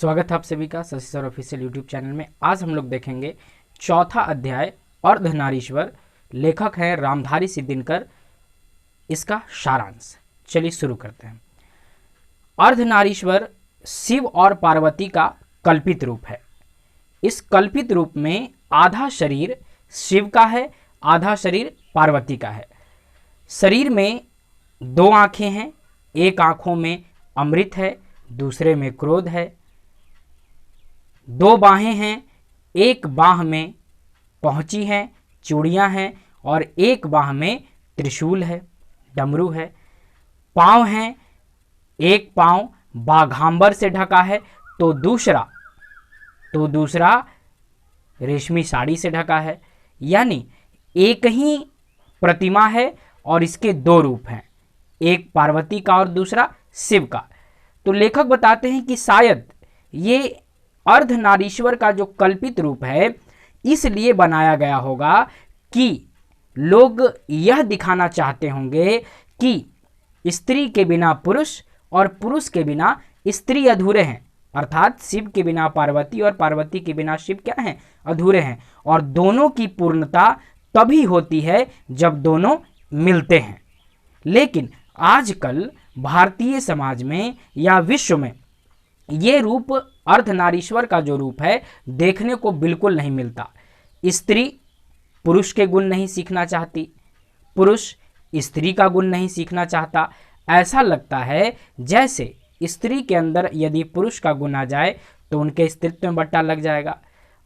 स्वागत है आप सभी का Shashi sir official YouTube channel में। आज हम लोग देखेंगे चौथा अध्याय अर्धनारीश्वर। लेखक हैं रामधारी सिद्धिनकर। इसका सारांश चलिए शुरू करते हैं। अर्धनारीश्वर शिव और पार्वती का कल्पित रूप है। इस कल्पित रूप में आधा शरीर शिव का है, आधा शरीर पार्वती का है। शरीर में दो आंखें हैं, एक आंखों में अमृत है, दूसरे में क्रोध है। दो बाहें हैं, एक बाह में पहुंची हैं, चूड़ियां हैं, और एक बाह में त्रिशूल है, डमरू है। पांव हैं, एक पांव बाघांबर से ढका है तो दूसरा रेशमी साड़ी से ढका है। यानी एक ही प्रतिमा है और इसके दो रूप हैं, एक पार्वती का और दूसरा शिव का। तो लेखक बताते हैं कि शायद ये अर्धनारीश्वर का जो कल्पित रूप है इसलिए बनाया गया होगा कि लोग यह दिखाना चाहते होंगे कि स्त्री के बिना पुरुष और पुरुष के बिना स्त्री अधूरे हैं, अर्थात शिव के बिना पार्वती और पार्वती के बिना शिव क्या हैं, अधूरे हैं। और दोनों की पूर्णता तभी होती है जब दोनों मिलते हैं। लेकिन आजकल भारतीय समाज में या विश्व में ये रूप अर्धनारीश्वर का जो रूप है देखने को बिल्कुल नहीं मिलता। स्त्री पुरुष के गुण नहीं सीखना चाहती, पुरुष स्त्री का गुण नहीं सीखना चाहता। ऐसा लगता है जैसे स्त्री के अंदर यदि पुरुष का गुण आ जाए तो उनके अस्तित्व में बट्टा लग जाएगा।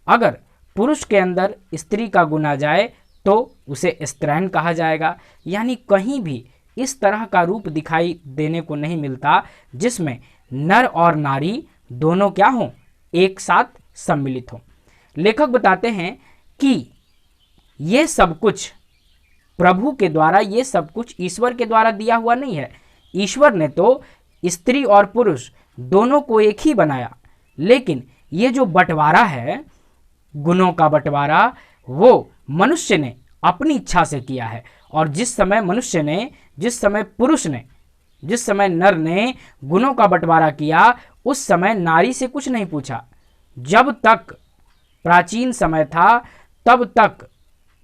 अगर पुरुष के अंदर स्त्री का गुण आ जाए तो उसे स्त्रैण कहा जाएगा। यानी कहीं भी इस तरह का रूप दिखाई देने को नहीं मिलता जिसमें नर और नारी दोनों क्या हों, एक साथ सम्मिलित हों। लेखक बताते हैं कि ये सब कुछ प्रभु के द्वारा, ये सब कुछ ईश्वर के द्वारा दिया हुआ नहीं है। ईश्वर ने तो स्त्री और पुरुष दोनों को एक ही बनाया, लेकिन ये जो बंटवारा है, गुणों का बंटवारा, वो मनुष्य ने अपनी इच्छा से किया है। और जिस समय नर ने गुणों का बंटवारा किया उस समय नारी से कुछ नहीं पूछा। जब तक प्राचीन समय था तब तक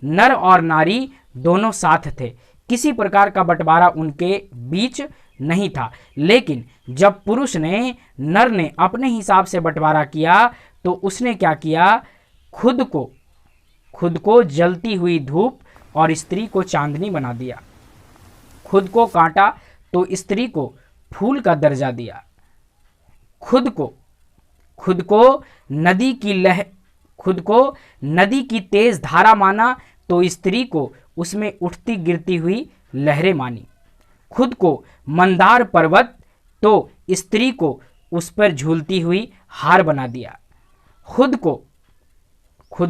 नर और नारी दोनों साथ थे, किसी प्रकार का बंटवारा उनके बीच नहीं था। लेकिन जब पुरुष ने, नर ने अपने हिसाब से बंटवारा किया तो उसने क्या किया, खुद को जलती हुई धूप और स्त्री को चांदनी बना दिया। खुद को काटा तो स्त्री को फूल का दर्जा दिया। खुद को नदी की तेज धारा माना तो स्त्री को उसमें उठती गिरती हुई लहरें मानी। खुद को मंदार पर्वत तो स्त्री को उस पर झूलती हुई हार बना दिया। खुद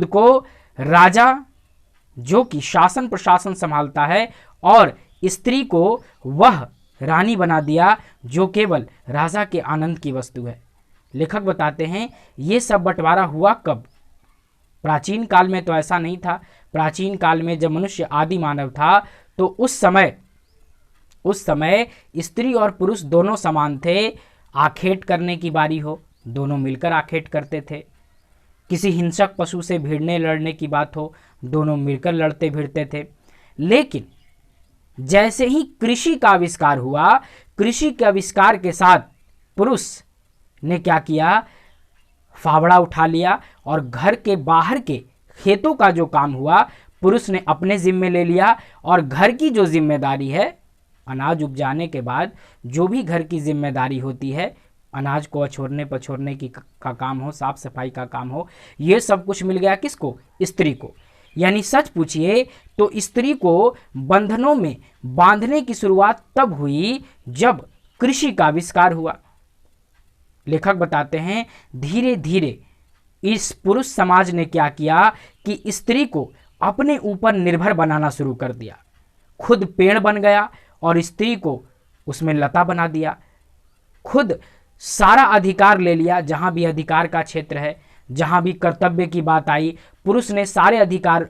को राजा जो कि शासन प्रशासन संभालता है और स्त्री को वह रानी बना दिया जो केवल राजा के आनंद की वस्तु है। लेखक बताते हैं ये सब बंटवारा हुआ कब? प्राचीन काल में तो ऐसा नहीं था। प्राचीन काल में जब मनुष्य आदि मानव था तो उस समय स्त्री और पुरुष दोनों समान थे। आखेट करने की बारी हो, दोनों मिलकर आखेट करते थे। किसी हिंसक पशु से भिड़ने लड़ने की बात हो, दोनों मिलकर लड़ते भिड़ते थे। लेकिन जैसे ही कृषि का आविष्कार हुआ, कृषि के आविष्कार के साथ पुरुष ने क्या किया, फावड़ा उठा लिया और घर के बाहर के खेतों का जो काम हुआ पुरुष ने अपने जिम्मे ले लिया। और घर की जो जिम्मेदारी है, अनाज उपजाने के बाद जो भी घर की जिम्मेदारी होती है, अनाज को अछोरने पछोरने का काम हो, साफ सफाई का काम हो, ये सब कुछ मिल गया किसको, स्त्री को। यानी सच पूछिए तो स्त्री को बंधनों में बांधने की शुरुआत तब हुई जब कृषि का आविष्कार हुआ। लेखक बताते हैं धीरे धीरे इस पुरुष समाज ने क्या किया कि स्त्री को अपने ऊपर निर्भर बनाना शुरू कर दिया। खुद पेड़ बन गया और स्त्री को उसमें लता बना दिया। खुद सारा अधिकार ले लिया, जहां भी अधिकार का क्षेत्र है, जहां भी कर्तव्य की बात आई, पुरुष ने सारे अधिकार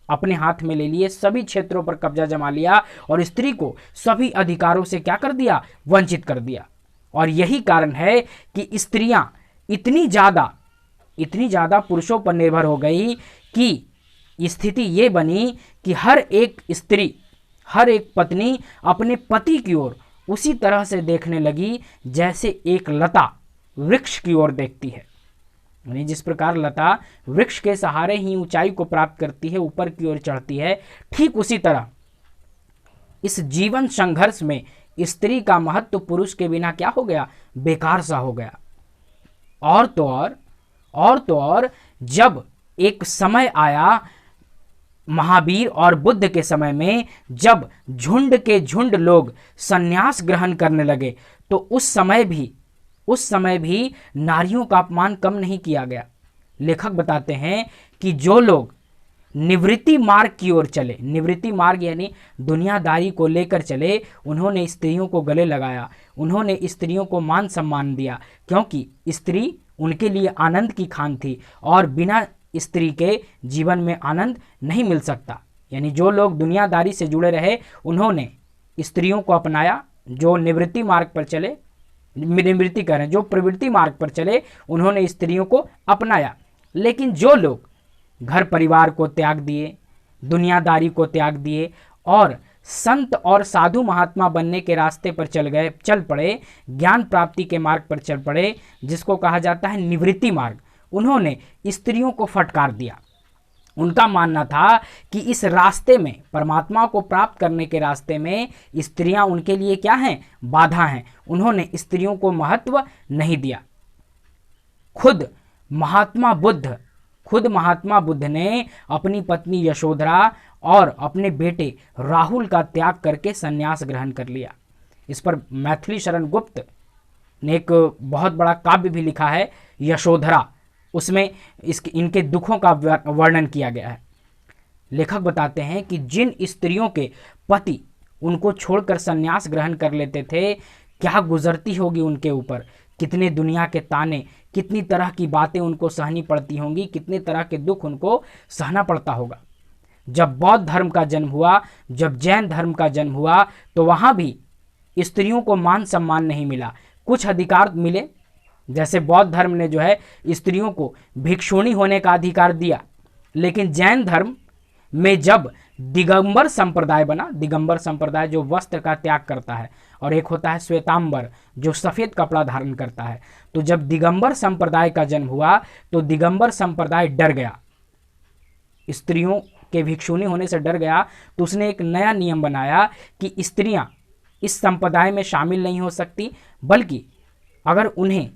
अपने हाथ में ले लिए, सभी क्षेत्रों पर कब्जा जमा लिया और स्त्री को सभी अधिकारों से क्या कर दिया, वंचित कर दिया। और यही कारण है कि स्त्रियां इतनी ज़्यादा पुरुषों पर निर्भर हो गई कि स्थिति ये बनी कि हर एक स्त्री, हर एक पत्नी अपने पति की ओर उसी तरह से देखने लगी जैसे एक लता वृक्ष की ओर देखती है। यानी जिस प्रकार लता वृक्ष के सहारे ही ऊंचाई को प्राप्त करती है, ऊपर की ओर चढ़ती है, ठीक उसी तरह इस जीवन संघर्ष में स्त्री का महत्व पुरुष के बिना क्या हो गया, बेकार सा हो गया। और तो और जब एक समय आया महावीर और बुद्ध के समय में, जब झुंड के झुंड लोग संन्यास ग्रहण करने लगे, तो उस समय भी नारियों का अपमान कम नहीं किया गया। लेखक बताते हैं कि जो लोग निवृत्ति मार्ग की ओर चले, निवृत्ति मार्ग यानी दुनियादारी को लेकर चले, उन्होंने स्त्रियों को गले लगाया, उन्होंने स्त्रियों को मान सम्मान दिया, क्योंकि स्त्री उनके लिए आनंद की खान थी और बिना स्त्री के जीवन में आनंद नहीं मिल सकता। यानी जो लोग दुनियादारी से जुड़े रहे, उन्होंने स्त्रियों को अपनाया। जो निवृत्ति मार्ग पर चले, निवृत्ति कह रहे हैं, जो प्रवृत्ति मार्ग पर चले, उन्होंने स्त्रियों को अपनाया। लेकिन जो लोग घर परिवार को त्याग दिए, दुनियादारी को त्याग दिए और संत और साधु महात्मा बनने के रास्ते पर चल पड़े, ज्ञान प्राप्ति के मार्ग पर चल पड़े, जिसको कहा जाता है निवृत्ति मार्ग, उन्होंने स्त्रियों को फटकार दिया। उनका मानना था कि इस रास्ते में, परमात्मा को प्राप्त करने के रास्ते में, स्त्रियां उनके लिए क्या हैं, बाधा हैं। उन्होंने स्त्रियों को महत्व नहीं दिया। खुद महात्मा बुद्ध ने अपनी पत्नी यशोधरा और अपने बेटे राहुल का त्याग करके संन्यास ग्रहण कर लिया। इस पर मैथिली शरण गुप्त ने एक बहुत बड़ा काव्य भी लिखा है, यशोधरा। उसमें इनके दुखों का वर्णन किया गया है। लेखक बताते हैं कि जिन स्त्रियों के पति उनको छोड़कर संन्यास ग्रहण कर लेते थे, क्या गुजरती होगी उनके ऊपर, कितने दुनिया के ताने, कितनी तरह की बातें उनको सहनी पड़ती होंगी, कितने तरह के दुख उनको सहना पड़ता होगा। जब बौद्ध धर्म का जन्म हुआ, जब जैन धर्म का जन्म हुआ, तो वहाँ भी स्त्रियों को मान सम्मान नहीं मिला। कुछ अधिकार मिले, जैसे बौद्ध धर्म ने जो है स्त्रियों को भिक्षुणी होने का अधिकार दिया। लेकिन जैन धर्म में जब दिगंबर संप्रदाय बना, दिगंबर संप्रदाय जो वस्त्र का त्याग करता है, और एक होता है श्वेतांबर जो सफ़ेद कपड़ा धारण करता है, तो जब दिगंबर संप्रदाय का जन्म हुआ तो दिगंबर संप्रदाय डर गया, स्त्रियों के भिक्षुणी होने से डर गया। तो उसने एक नया नियम बनाया कि स्त्रियां इस संप्रदाय में शामिल नहीं हो सकती, बल्कि अगर उन्हें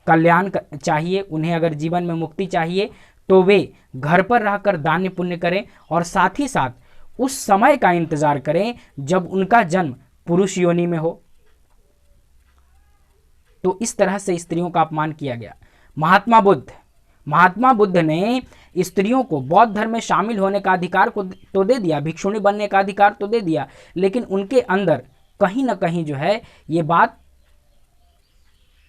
कल्याण चाहिए, उन्हें अगर जीवन में मुक्ति चाहिए, तो वे घर पर रहकर दान पुण्य करें और साथ ही साथ उस समय का इंतजार करें जब उनका जन्म पुरुष योनि में हो। तो इस तरह से स्त्रियों का अपमान किया गया। महात्मा बुद्ध ने स्त्रियों को बौद्ध धर्म में शामिल होने का अधिकार को तो दे दिया, भिक्षुणी बनने का अधिकार तो दे दिया, लेकिन उनके अंदर कहीं ना कहीं जो है ये बात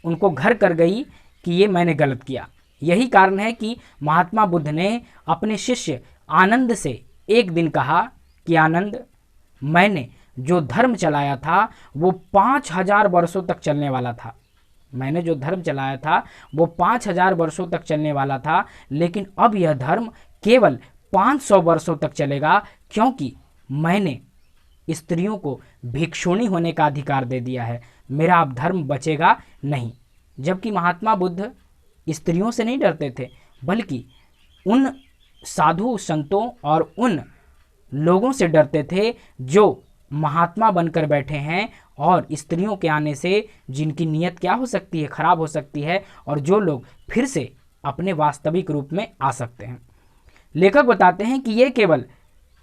उनको घर कर गई कि ये मैंने गलत किया। यही कारण है कि महात्मा बुद्ध ने अपने शिष्य आनंद से एक दिन कहा कि आनंद, मैंने जो धर्म चलाया था वो 5000 वर्षों तक चलने वाला था। मैंने जो धर्म चलाया था वो 5000 वर्षों तक चलने वाला था, लेकिन अब यह धर्म केवल 500 वर्षों तक चलेगा, क्योंकि मैंने स्त्रियों को भिक्षुणी होने का अधिकार दे दिया है। मेरा अब धर्म बचेगा नहीं। जबकि महात्मा बुद्ध स्त्रियों से नहीं डरते थे, बल्कि उन साधु संतों और उन लोगों से डरते थे जो महात्मा बनकर बैठे हैं और स्त्रियों के आने से जिनकी नीयत क्या हो सकती है, खराब हो सकती है, और जो लोग फिर से अपने वास्तविक रूप में आ सकते हैं। लेखक बताते हैं कि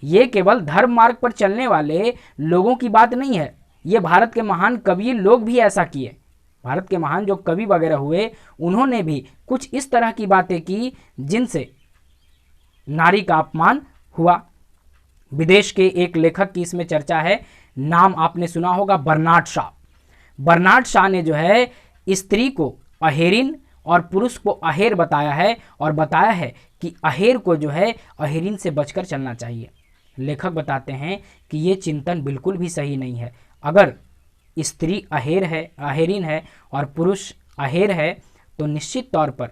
ये केवल धर्म मार्ग पर चलने वाले लोगों की बात नहीं है, ये भारत के महान कवि लोग भी ऐसा किए। भारत के महान जो कवि वगैरह हुए, उन्होंने भी कुछ इस तरह की बातें की जिनसे नारी का अपमान हुआ। विदेश के एक लेखक की इसमें चर्चा है, नाम आपने सुना होगा, बर्नार्ड शॉ। बर्नार्ड शॉ ने जो है स्त्री को अहेरिन और पुरुष को अहेर बताया है, और बताया है कि अहेर को जो है अहेरिन से बचकर चलना चाहिए। लेखक बताते हैं कि ये चिंतन बिल्कुल भी सही नहीं है। अगर स्त्री अहेरिन है और पुरुष अहेर है, तो निश्चित तौर पर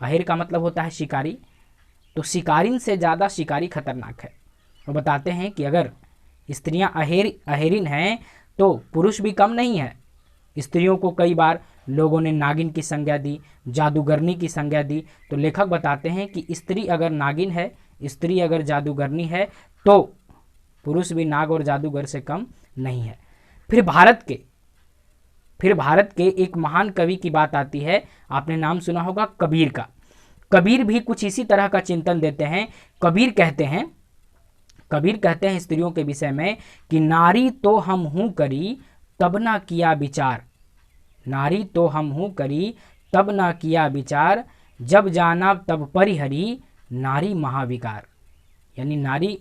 अहेर का मतलब होता है शिकारी, तो शिकारिन से ज़्यादा शिकारी खतरनाक है। वो बताते हैं कि अगर स्त्रियां अहेरिन हैं तो पुरुष भी कम नहीं है। स्त्रियों को कई बार लोगों ने नागिन की संज्ञा दी, जादूगरनी की संज्ञा दी। तो लेखक बताते हैं कि स्त्री अगर नागिन है, स्त्री अगर जादूगरनी है, तो पुरुष भी नाग और जादूगर से कम नहीं है। फिर भारत के एक महान कवि की बात आती है। आपने नाम सुना होगा कबीर का। कबीर भी कुछ इसी तरह का चिंतन देते हैं। कबीर कहते हैं स्त्रियों के विषय में कि नारी तो हम हूँ करी तब ना किया विचार, नारी तो हम हूँ करी तब ना किया विचार, जब जाना तब परिहरी नारी महाविकार। यानी नारी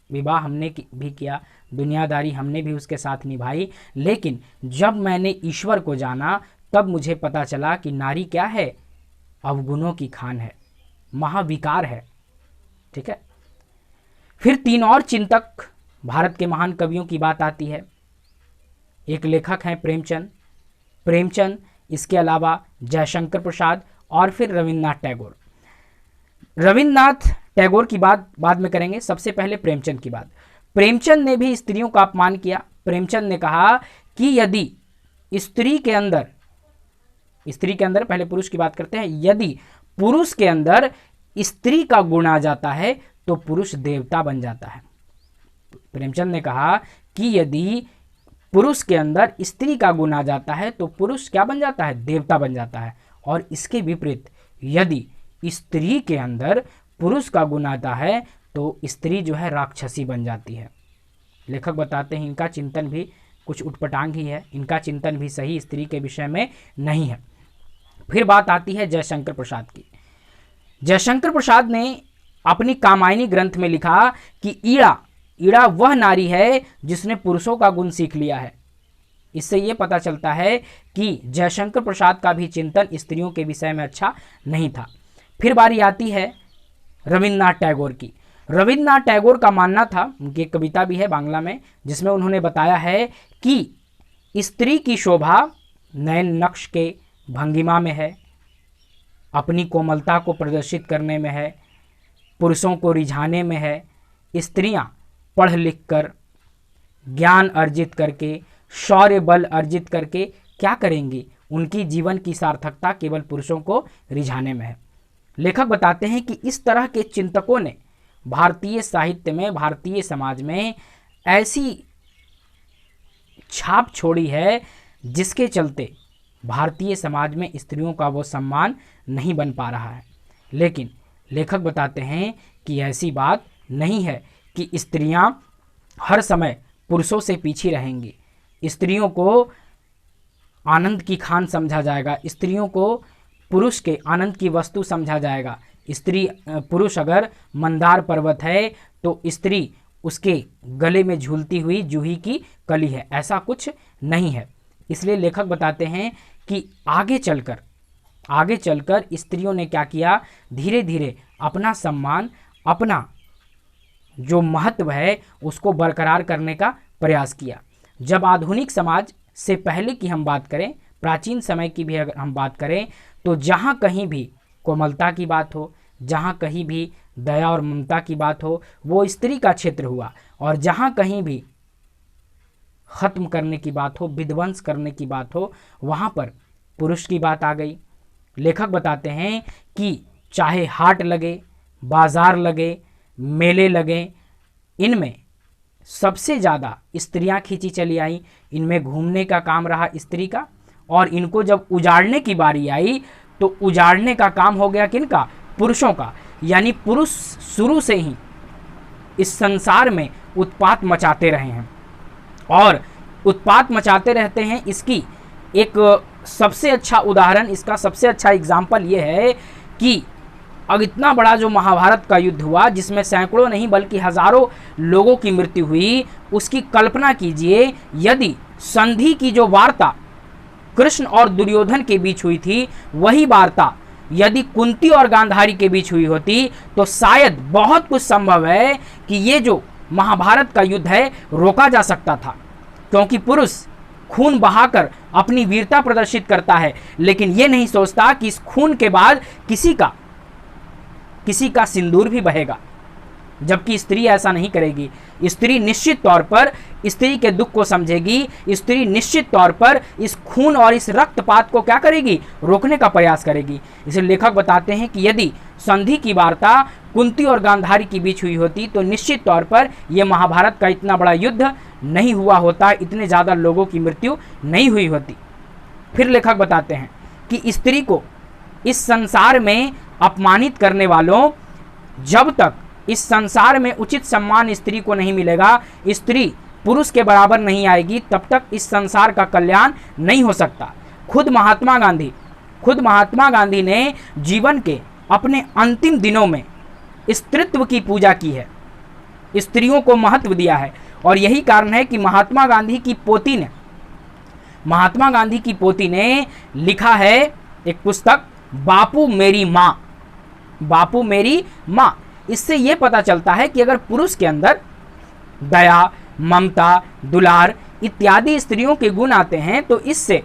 विवाह हमने भी किया, दुनियादारी हमने भी उसके साथ निभाई, लेकिन जब मैंने ईश्वर को जाना तब मुझे पता चला कि नारी क्या है, अवगुणों की खान है, महाविकार है। ठीक है। फिर 3 और चिंतक भारत के महान कवियों की बात आती है। एक लेखक हैं प्रेमचंद, इसके अलावा जयशंकर प्रसाद और फिर रविन्द्रनाथ टैगोर। रविन्द्रनाथ टैगोर की बात बाद में करेंगे, सबसे पहले प्रेमचंद की बात। प्रेमचंद ने भी स्त्रियों का अपमान किया। प्रेमचंद ने कहा कि यदि स्त्री के अंदर, पहले पुरुष की बात करते हैं, यदि पुरुष के अंदर स्त्री का गुण आ जाता है तो पुरुष देवता बन जाता है। प्रेमचंद ने कहा कि यदि पुरुष के अंदर स्त्री का गुण आ जाता है तो पुरुष क्या बन जाता है, देवता बन जाता है। और इसके विपरीत यदि स्त्री के अंदर पुरुष का गुण आता है तो स्त्री जो है राक्षसी बन जाती है। लेखक बताते हैं इनका चिंतन भी कुछ उटपटांग ही है, इनका चिंतन भी सही स्त्री के विषय में नहीं है। फिर बात आती है जयशंकर प्रसाद की। जयशंकर प्रसाद ने अपनी कामायनी ग्रंथ में लिखा कि ईड़ा वह नारी है जिसने पुरुषों का गुण सीख लिया है। इससे ये पता चलता है कि जयशंकर प्रसाद का भी चिंतन स्त्रियों के विषय में अच्छा नहीं था। फिर बारी आती है रविन्द्रनाथ टैगोर की। रविन्द्रनाथ टैगोर का मानना था, उनकी एक कविता भी है बांग्ला में, जिसमें उन्होंने बताया है कि स्त्री की शोभा नयन नक्श के भंगिमा में है, अपनी कोमलता को प्रदर्शित करने में है, पुरुषों को रिझाने में है। स्त्रियां पढ़ लिख कर, ज्ञान अर्जित करके, शौर्य बल अर्जित करके क्या करेंगी, उनकी जीवन की सार्थकता केवल पुरुषों को रिझाने में है। लेखक बताते हैं कि इस तरह के चिंतकों ने भारतीय साहित्य में, भारतीय समाज में ऐसी छाप छोड़ी है जिसके चलते भारतीय समाज में स्त्रियों का वो सम्मान नहीं बन पा रहा है। लेकिन लेखक बताते हैं कि ऐसी बात नहीं है कि स्त्रियां हर समय पुरुषों से पीछे रहेंगी। स्त्रियों को आनंद की खान समझा जाएगा, स्त्रियों को पुरुष के आनंद की वस्तु समझा जाएगा। पुरुष अगर मंदार पर्वत है तो स्त्री उसके गले में झूलती हुई जूही की कली है, ऐसा कुछ नहीं है। इसलिए लेखक बताते हैं कि आगे चलकर स्त्रियों ने क्या किया, धीरे धीरे अपना सम्मान, अपना जो महत्व है उसको बरकरार करने का प्रयास किया। जब आधुनिक समाज से पहले की हम बात करें, प्राचीन समय की भी अगर हम बात करें, तो जहाँ कहीं भी कोमलता की बात हो, जहाँ कहीं भी दया और ममता की बात हो, वो स्त्री का क्षेत्र हुआ। और जहाँ कहीं भी ख़त्म करने की बात हो, विध्वंस करने की बात हो, वहाँ पर पुरुष की बात आ गई। लेखक बताते हैं कि चाहे हाट लगे, बाजार लगे, मेले लगे, इनमें सबसे ज़्यादा स्त्रियां खींची चली आई। इनमें घूमने का काम रहा स्त्री का, और इनको जब उजाड़ने की बारी आई तो उजाड़ने का काम हो गया किनका, पुरुषों का। यानी पुरुष शुरू से ही इस संसार में उत्पात मचाते रहे हैं और उत्पात मचाते रहते हैं। इसकी एक सबसे अच्छा उदाहरण, इसका सबसे अच्छा एग्जाम्पल ये है कि अब इतना बड़ा जो महाभारत का युद्ध हुआ, जिसमें सैकड़ों नहीं बल्कि हजारों लोगों की मृत्यु हुई, उसकी कल्पना कीजिए यदि संधि की जो वार्ता कृष्ण और दुर्योधन के बीच हुई थी, वही वार्ता यदि कुंती और गांधारी के बीच हुई होती तो शायद बहुत कुछ संभव है कि ये जो महाभारत का युद्ध है रोका जा सकता था। क्योंकि पुरुष खून बहाकर अपनी वीरता प्रदर्शित करता है, लेकिन ये नहीं सोचता कि इस खून के बाद किसी का सिंदूर भी बहेगा। जबकि स्त्री ऐसा नहीं करेगी। स्त्री निश्चित तौर पर स्त्री के दुख को समझेगी, स्त्री निश्चित तौर पर इस खून और इस रक्तपात को क्या करेगी, रोकने का प्रयास करेगी। इसे लेखक बताते हैं कि यदि संधि की वार्ता कुंती और गांधारी के बीच हुई होती तो निश्चित तौर पर यह महाभारत का इतना बड़ा युद्ध नहीं हुआ होता, इतने ज़्यादा लोगों की मृत्यु नहीं हुई होती। फिर लेखक बताते हैं कि स्त्री को इस संसार में अपमानित करने वालों, जब तक इस संसार में उचित सम्मान स्त्री को नहीं मिलेगा, स्त्री पुरुष के बराबर नहीं आएगी, तब तक इस संसार का कल्याण नहीं हो सकता। खुद महात्मा गांधी ने जीवन के अपने अंतिम दिनों में स्त्रीत्व की पूजा की है, स्त्रियों को महत्व दिया है। और यही कारण है कि महात्मा गांधी की पोती ने लिखा है एक पुस्तक, बापू मेरी माँ। इससे यह पता चलता है कि अगर पुरुष के अंदर दया, ममता, दुलार इत्यादि स्त्रियों के गुण आते हैं तो इससे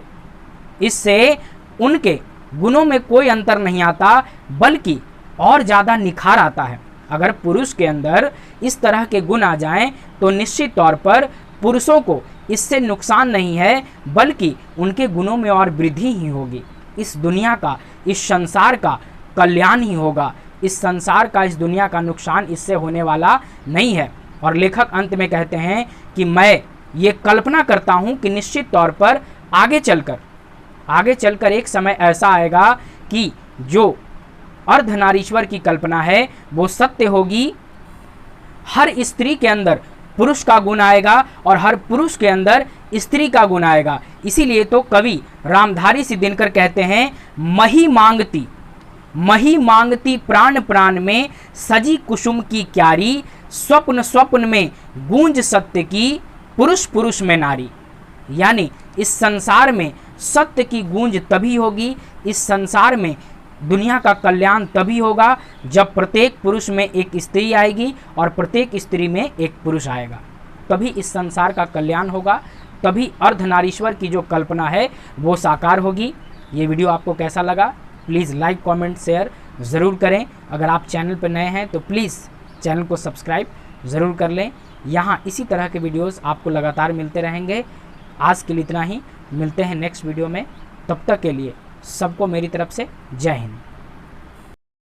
उनके गुणों में कोई अंतर नहीं आता, बल्कि और ज़्यादा निखार आता है। अगर पुरुष के अंदर इस तरह के गुण आ जाएं तो निश्चित तौर पर पुरुषों को इससे नुकसान नहीं है, बल्कि उनके गुणों में और वृद्धि ही होगी। इस दुनिया का, इस संसार का कल्याण ही होगा। इस संसार का, इस दुनिया का नुकसान इससे होने वाला नहीं है। और लेखक अंत में कहते हैं कि मैं ये कल्पना करता हूँ कि निश्चित तौर पर आगे चलकर एक समय ऐसा आएगा कि जो अर्धनारीश्वर की कल्पना है वो सत्य होगी। हर स्त्री के अंदर पुरुष का गुण आएगा और हर पुरुष के अंदर स्त्री का गुण आएगा। इसीलिए तो कवि रामधारी सिंह दिनकर कहते हैं, मही मांगती प्राण प्राण में सजी कुसुम की क्यारी, स्वप्न स्वप्न में गूंज सत्य की, पुरुष पुरुष में नारी। यानी इस संसार में सत्य की गूंज तभी होगी, इस संसार में दुनिया का कल्याण तभी होगा जब प्रत्येक पुरुष में एक स्त्री आएगी और प्रत्येक स्त्री में एक पुरुष आएगा। तभी इस संसार का कल्याण होगा, तभी अर्धनारीश्वर की जो कल्पना है वो साकार होगी। ये वीडियो आपको कैसा लगा प्लीज़ लाइक, कमेंट, शेयर ज़रूर करें। अगर आप चैनल पर नए हैं तो प्लीज़ चैनल को सब्सक्राइब ज़रूर कर लें। यहाँ इसी तरह के वीडियोस आपको लगातार मिलते रहेंगे। आज के लिए इतना ही, मिलते हैं नेक्स्ट वीडियो में। तब तक के लिए सबको मेरी तरफ से जय हिंद।